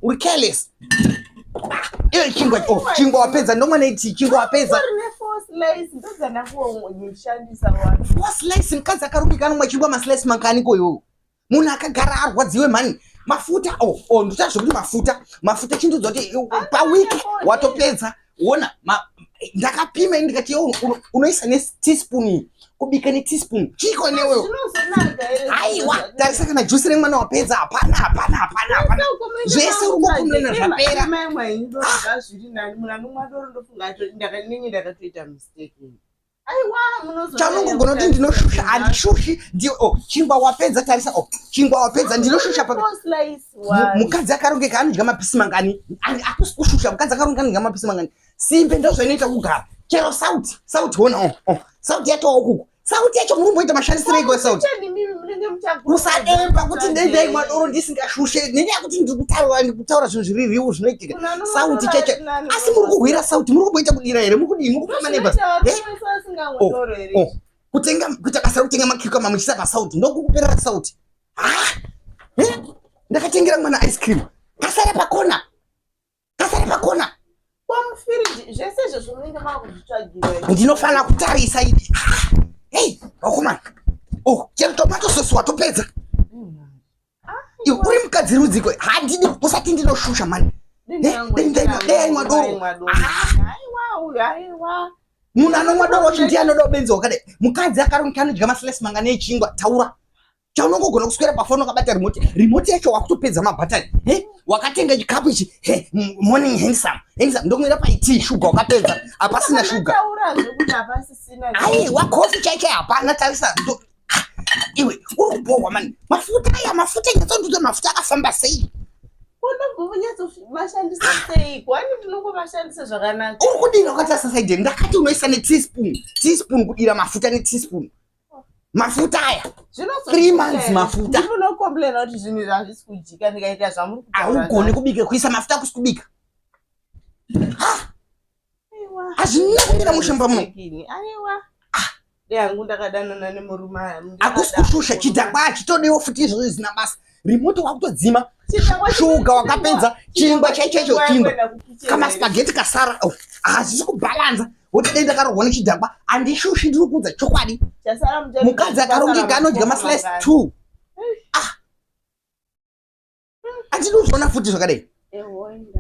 uri careless. Chingwa chingwa wapedza ndomwana iti chingwa wapedza. Force slice ndozana kuwa nyishandisa wani. Force slice mkazi akarungika nomwe chingwa ma slice mankaniko yo. Munhu akagara arwadziwe mani. Mafuta ndotazvo kuti mafuta chintu dzoti pa week watopedza wona ndakapima ndikati unoisa ne teaspoon kubika ne teaspoon chiko newe aiwa tarisa kana juice remwana wapedza hapana zvese urukumlena zvapera mamwe ndo zviri nani muna nomwadoro ndofunga ndakaningi ndakatoita mistake. Aiwa munozo chanongogona kuti ndinoshusha andishushi ndio chingwa wapedza tarisa chingwa wapedza ndinoshusha pa mukadzi akarongeka anodya mapisi mangani akusi kushusha mukadzi akarongeka anodya mapisi mangani simbe ndozvo inoita kugara chero sauti wona sauti yato ukuku sauti yacho murumboita mashandisirei kwa sauti usademba kuti ndendai mwadoro ndisingashushe nenyaya kuti ndikutaura zvinhu zviririwo zvinoitika sauti chacho asi muri kuhwira sauti muri kumboita kudira here mukudii mukufamba nebasa kuita basa rekutenga makirikama muchisa pasauti ndokukuperera sauti ndakatengera mwana ice cream kasare pakona ndinofanira kutarisa idi wakomana chero tomato sauce watopedza uri mukadzi rudziko handidi usati ndinoshusha mani dai mwadoro munhu anomwa doro kuti ndiye anoda kubenza wakadai mukadzi akarongeka anodya masilesi mangani echingwa taura chaunongogona kuswera pafoni wakabata remote yacho wakutopedza mabhatani wakatenga chikapu ichi morning handsome ndomwira paiti shuga wakapedza hapasina shuga aiwa kofi chaiche hapana tarisa iwe uri kubohwa mani mafuta nyatsonduza mafuta akafamba sei uri kudira wakatasa saidi ndakati unoisa neteaspoon kudira mafuta neteaspoon mafuta aya 3 months mafuta ndinokomplena kuti zvinhu hazvisi kujika ndikaita zvamuri kutaura augone kubika kuisa mafuta akusi kubika hazvina kumira mushamba muno aiwa yangu ndakadanana nemurume akusi kushusha chidhakwa achitodewo futi izvozvo zvisina basa remote wakutodzima shuga wakapedza chingwa chaicho chingwa kamaspageti kasara hazvisi kubhalanza woti dai ndakarohwa nechidhakwa handishushi ndiri kuudza chokwadi mukadzi akarongeka anodya maslice 2 handidi kuzviona futi zvakadai